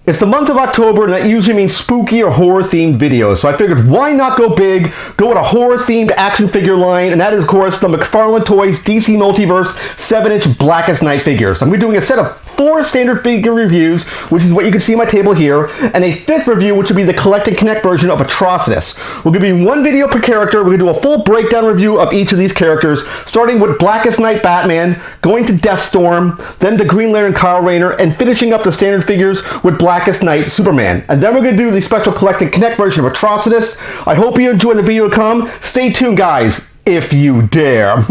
It's the month of October, and that usually means spooky or horror-themed videos. So I figured, why not go big, go with a horror-themed action figure line, and that is, of course, the Mcfarlane Toys DC Multiverse 7-inch Blackest Night figures. I'm doing a set of 4 standard figure reviews, which is what you can see on my table here, and a 5th review, which will be the Collect and Connect version of Atrocitus. We'll give you 1 video per character. We're going to do a full breakdown review of each of these characters, starting with Blackest Night Batman, going to Deathstorm, then to Green Lantern Kyle Rayner, and finishing up the standard figures with Blackest Night Superman. And then we're going to do the special Collect and Connect version of Atrocitus. I hope you enjoy the video to come. Stay tuned, guys, if you dare.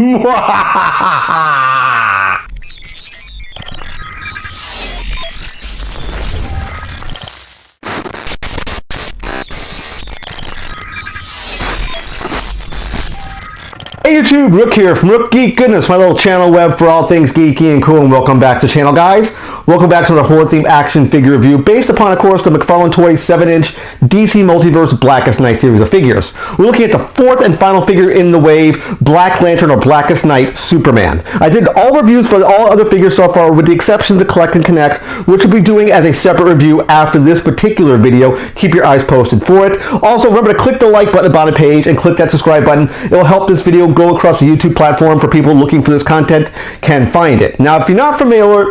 Hey YouTube, Rook here from Rook Geek Goodness, my little channel web for all things geeky and cool, and welcome back to the channel, guys. Welcome back to the horror-themed action figure review based upon, of course, the Mcfarlane Toys 7-inch DC Multiverse Blackest Night series of figures. We're looking at the 4th and final figure in the wave, Black Lantern or Blackest Night Superman. I did all reviews for all other figures so far with the exception of the Collect and Connect, which we'll be doing as a separate review after this particular video. Keep your eyes posted for it. Also, remember to click the like button about the page and click that subscribe button. It will help this video go across the YouTube platform for people looking for this content can find it. Now, if you're not familiar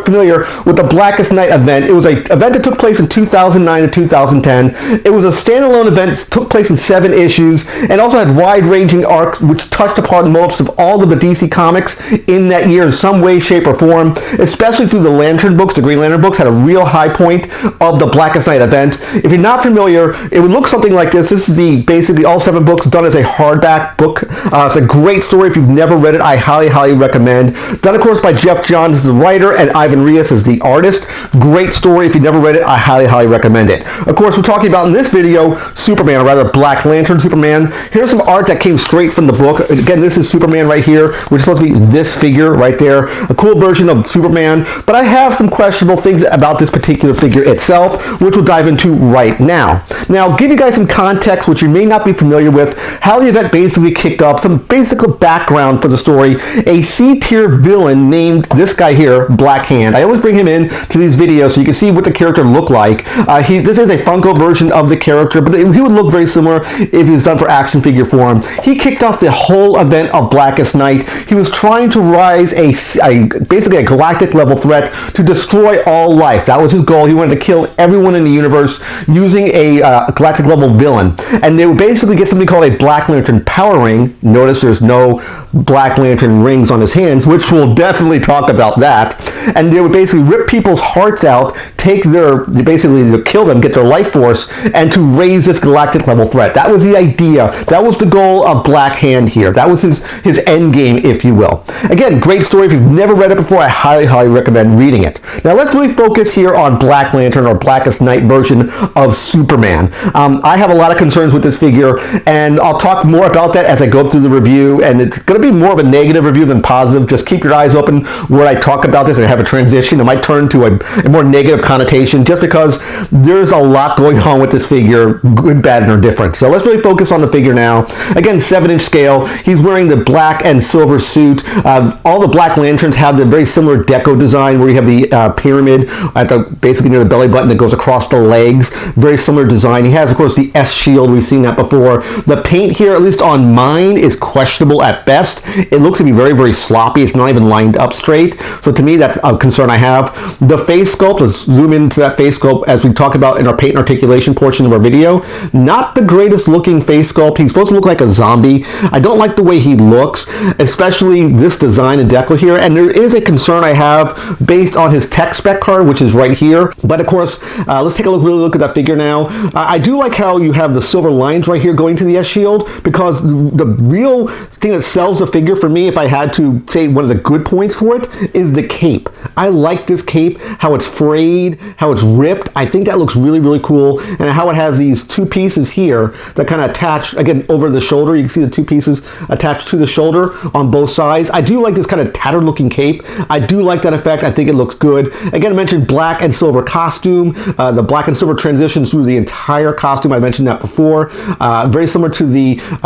with the Blackest Night event, it was an event that took place in 2009 to 2010. It was a standalone event, took place in 7 issues, and also had wide-ranging arcs which touched upon most of all of the DC comics in that year in some way, shape, or form, especially through the Lantern books. The Green Lantern books had a real high point of the Blackest Night event. If you're not familiar, it would look something like this. This is basically all 7 books done as a hardback book. It's a great story. If you've never read it, I highly recommend. Done, of course, by Jeff Johns as the writer and Ivan Reis as the artist. Great story. If you've never read it, I highly recommend it. Of course, we're talking about in this video Superman, or rather Black Lantern Superman. Here's some art that came straight from the book. Again, this is Superman right here, which is supposed to be this figure right there. A cool version of Superman, but I have some questionable things about this particular figure itself, which we'll dive into right now. Now, give you guys some context, which you may not be familiar with, how the event basically kicked off, some basic background for the story. A C-tier villain named this guy here, Black Hand. I always bring him in to these videos so you can see what the character looked like. This is a Funko version of the character, but he would look very similar if he was done for action figure form. He kicked off the whole event of Blackest Night. He was trying to rise basically a galactic level threat to destroy all life. That was his goal. He wanted to kill everyone in the universe using a galactic level villain. And they would basically get something called a Black Lantern power ring. Notice there's no Black Lantern rings on his hands, which we'll definitely talk about that. And they would basically rip people's hearts out, basically to kill them, get their life force, and to raise this galactic level threat. That was the idea. That was the goal of Black Hand here. That was his end game, if you will. Again, great story. If you've never read it before, I highly recommend reading it. Now let's really focus here on Black Lantern or Blackest Night version of Superman. I have a lot of concerns with this figure, and I'll talk more about that as I go through the review, and it's going to be more of a negative review than positive. Just keep your eyes open where I talk about this and I have a transition. It might turn to a more negative connotation just because there's a lot going on with this figure, good, bad, and indifferent. So let's really focus on the figure now. Again, 7-inch scale. He's wearing the black and silver suit. All the Black Lanterns have the very similar deco design where you have the pyramid at basically near the belly button that goes across the legs. Very similar design. He has, of course, the S shield. We've seen that before. The paint here, at least on mine, is questionable at best. It looks to be very sloppy. It's not even lined up straight. So to me, that's a concern I have. The face sculpt, let's zoom into that face sculpt as we talk about in our paint and articulation portion of our video. Not the greatest looking face sculpt. He's supposed to look like a zombie. I don't like the way he looks, especially this design and deco here. And there is a concern I have based on his tech spec card, which is right here. But of course, let's take a really look at that figure now. I do like how you have the silver lines right here going to the S shield, because the real thing that sells the figure for me, if I had to say one of the good points for it, is the cape. I like this cape, how it's frayed, how it's ripped. I think that looks really cool, and how it has these 2 pieces here that kind of attach, again, over the shoulder. You can see the 2 pieces attached to the shoulder on both sides. I do like this kind of tattered looking cape. I do like that effect. I think it looks good. Again, I mentioned black and silver costume. The black and silver transitions through the entire costume. I mentioned that before. Very similar to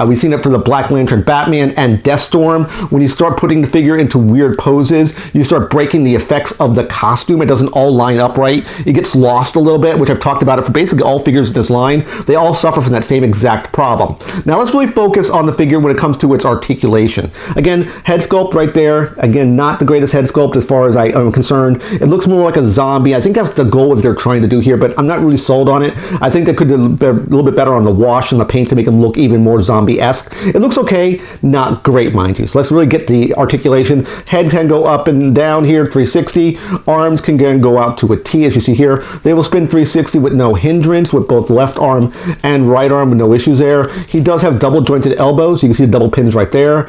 we've seen it for the Black Lantern Batman and Deathstorm Death Storm, when you start putting the figure into weird poses, you start breaking the effects of the costume. It doesn't all line up right. It gets lost a little bit, which I've talked about it for basically all figures in this line. They all suffer from that same exact problem. Now let's really focus on the figure when it comes to its articulation. Again, head sculpt right there. Again, not the greatest head sculpt as far as I am concerned. It looks more like a zombie. I think that's the goal that they're trying to do here, but I'm not really sold on it. I think they could do a little bit better on the wash and the paint to make him look even more zombie-esque. It looks okay, not great, mind you. So let's really get the articulation. Head can go up and down here, 360. Arms can again go out to a T, as you see here. They will spin 360 with no hindrance, with both left arm and right arm with no issues there. He does have double jointed elbows. You can see the double pins right there.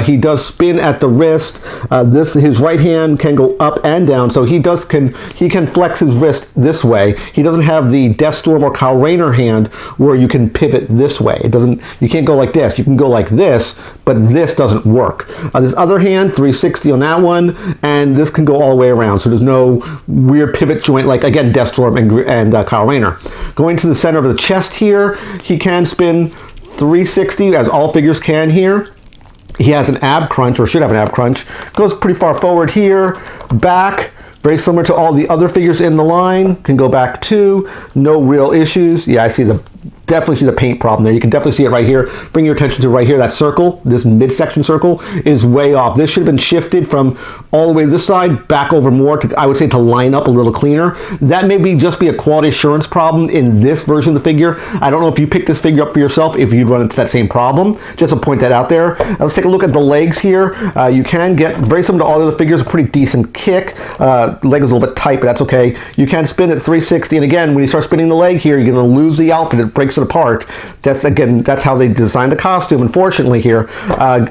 He does spin at the wrist. His right hand can go up and down, so he can flex his wrist this way. He doesn't have the Death Storm or Kyle Rayner hand where you can pivot this way. You can't go like this. You can go like this, but this doesn't work. This other hand, 360 on that one, and this can go all the way around. So there's no weird pivot joint like, again, Death Storm and Kyle Rayner. Going to the center of the chest here, he can spin 360, as all figures can here. He has an ab crunch, or should have an ab crunch. Goes pretty far forward here, back. Very similar to all the other figures in the line. Can go back too. No real issues. Yeah, I definitely see the paint problem there. You can definitely see it right here. Bring your attention to right here. That circle, this midsection circle, is way off. This should have been shifted from all the way to this side back over more to, I would say, to line up a little cleaner. That may just be a quality assurance problem in this version of the figure. I don't know if you picked this figure up for yourself, if you'd run into that same problem. Just to point that out there. Let's take a look at the legs here. You can get, very similar to all the other figures, a pretty decent kick. Leg is a little bit tight, but that's okay. You can spin at 360, and again, when you start spinning the leg here, you're going to lose the outfit. It breaks it apart. That's how they designed the costume, unfortunately here.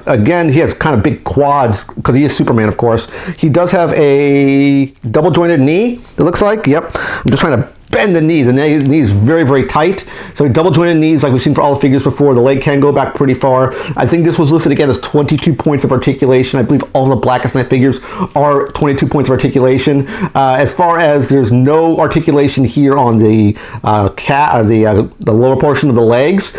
Again, he has kind of big quads because he is Superman, of course. He does have a double jointed knee, it looks like. Yep. I'm just trying to bend the knee. The knee is very, very tight. So double jointed knees, like we've seen for all the figures before. The leg can go back pretty far. I think this was listed again as 22 points of articulation. I believe all the Blackest Night figures are 22 points of articulation. As far as there's no articulation here on the lower portion of the legs,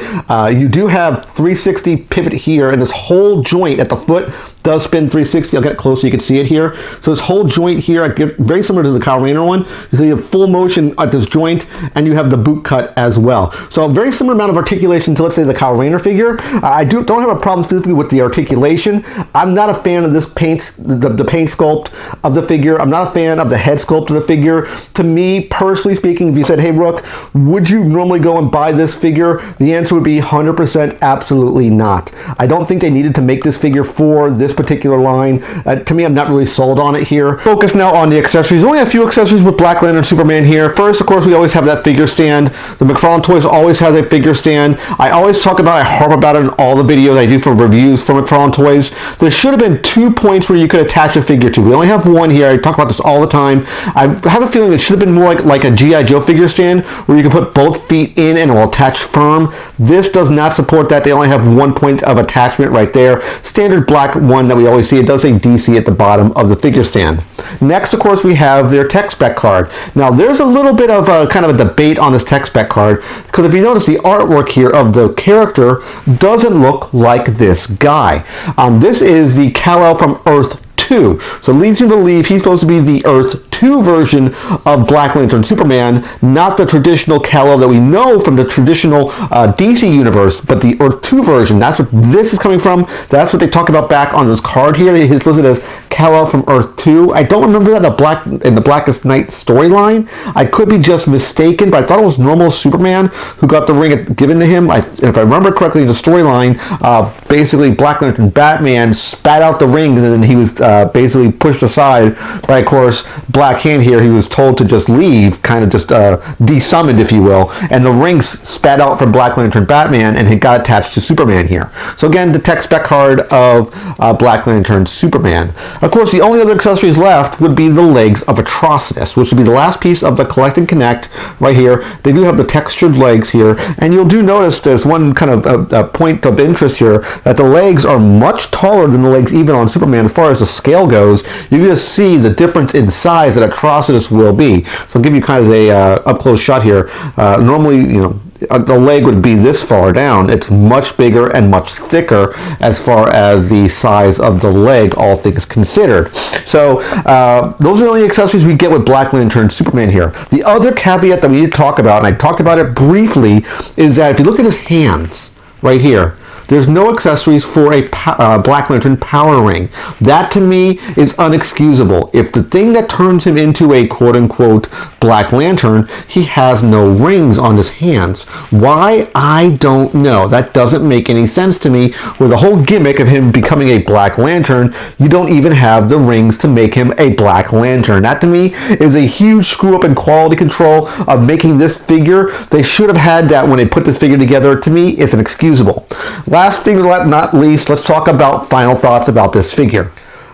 you do have 360 pivot here, and this whole joint at the foot does spin 360. I'll get close so you can see it here. So this whole joint here, very similar to the Kyle Rayner one. So you have full motion at this joint, and you have the boot cut as well. So a very similar amount of articulation to, let's say, the Kyle Rayner figure. I don't have a problem specifically with the articulation. I'm not a fan of this paint, the paint sculpt of the figure. I'm not a fan of the head sculpt of the figure. To me, personally speaking, if you said, hey, Rook, would you normally go and buy this figure? The answer would be 100% absolutely not. I don't think they needed to make this figure for this particular line. To me, I'm not really sold on it here. Focus now on the accessories. Only a few accessories with Black Lantern Superman here. First, of course, we always have that figure stand. The Mcfarlane Toys always has a figure stand. I always talk about it, I harp about it in all the videos I do for reviews for Mcfarlane Toys. There should have been 2 points where you could attach a figure to. We only have one here. I talk about this all the time. I have a feeling it should have been more like a G.I. Joe figure stand where you can put both feet in and it will attach firm. This does not support that. They only have 1 point of attachment right there. Standard black one that we always see. It does say DC at the bottom of the figure stand. Next, of course, we have their tech spec card. Now, there's a little bit of a kind of a debate on this tech spec card because if you notice, the artwork here of the character doesn't look like this guy. This is the Kal-El from Earth 2. So it leads you to believe he's supposed to be the Earth 2 version of Black Lantern Superman, not the traditional Kal-El that we know from the traditional DC universe, but the Earth 2 version. That's what this is coming from. That's what they talk about back on this card here. It's listed as Kal-El from Earth 2. I don't remember that in the Blackest Night storyline. I could be just mistaken, but I thought it was normal Superman who got the ring given to him. If I remember correctly in the storyline, basically Black Lantern Batman spat out the rings and then he was basically pushed aside by, of course, Black Hand here. He was told to just leave, kind of just desummoned, if you will, and the rings spat out from Black Lantern Batman and it got attached to Superman here. So again, the tech spec card of Black Lantern Superman. Of course, the only other accessories left would be the legs of Atrocitus, which would be the last piece of the Collect and Connect right here. They do have the textured legs here, and you'll do notice there's one kind of point of interest here, that the legs are much taller than the legs even on Superman as far as the scale goes. You can just see the difference in size that Atrocitus will be. So I'll give you kind of a up-close shot here. Normally, you know, the leg would be this far down. It's much bigger and much thicker as far as the size of the leg, all things considered. So those are the only accessories we get with Black Lantern Superman here. The other caveat that we need to talk about, and I talked about it briefly, is that if you look at his hands right here, there's no accessories for a Black Lantern power ring. That to me is unexcusable. If the thing that turns him into a quote-unquote Black Lantern, he has no rings on his hands. Why? I don't know. That doesn't make any sense to me. With the whole gimmick of him becoming a Black Lantern, you don't even have the rings to make him a Black Lantern. That to me is a huge screw up in quality control of making this figure. They should have had that when they put this figure together. To me, it's inexcusable. Last thing, not least, let's talk about final thoughts about this figure.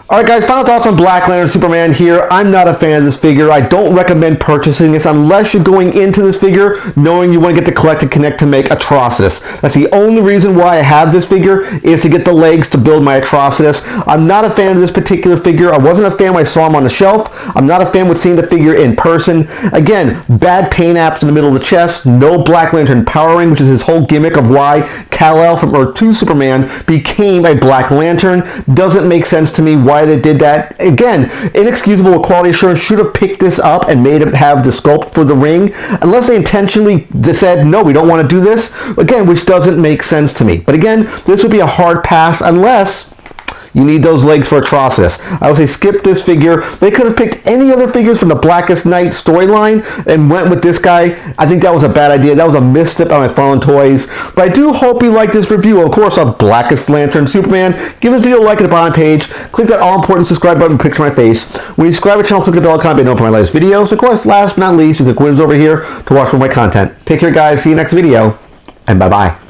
Alright guys, final thoughts on Black Lantern Superman here. I'm not a fan of this figure. I don't recommend purchasing this unless you're going into this figure knowing you want to get the Collect and Connect to make Atrocitus. That's the only reason why I have this figure, is to get the legs to build my Atrocitus. I'm not a fan of this particular figure. I wasn't a fan when I saw him on the shelf. I'm not a fan with seeing the figure in person. Again, bad paint apps in the middle of the chest, no Black Lantern power ring, which is his whole gimmick of why Kal-El from Earth 2 Superman became a Black Lantern. Doesn't make sense to me why they did that. Again, inexcusable with quality assurance. Should have picked this up and made it have the sculpt for the ring, unless they intentionally said, no, we don't want to do this. Again, which doesn't make sense to me. But again, this would be a hard pass unless you need those legs for Atrocitus. I would say skip this figure. They could have picked any other figures from the Blackest Night storyline and went with this guy. I think that was a bad idea. That was a misstep on Mcfarlane Toys. But I do hope you like this review, of course, of Blackest Lantern Superman. Give this video a like at the bottom page. Click that all-important subscribe button, picture my face. When you subscribe to the channel, click the bell icon to be notified for my latest videos. Of course, last but not least, you click Wins over here to watch more of my content. Take care, guys. See you next video, and bye-bye.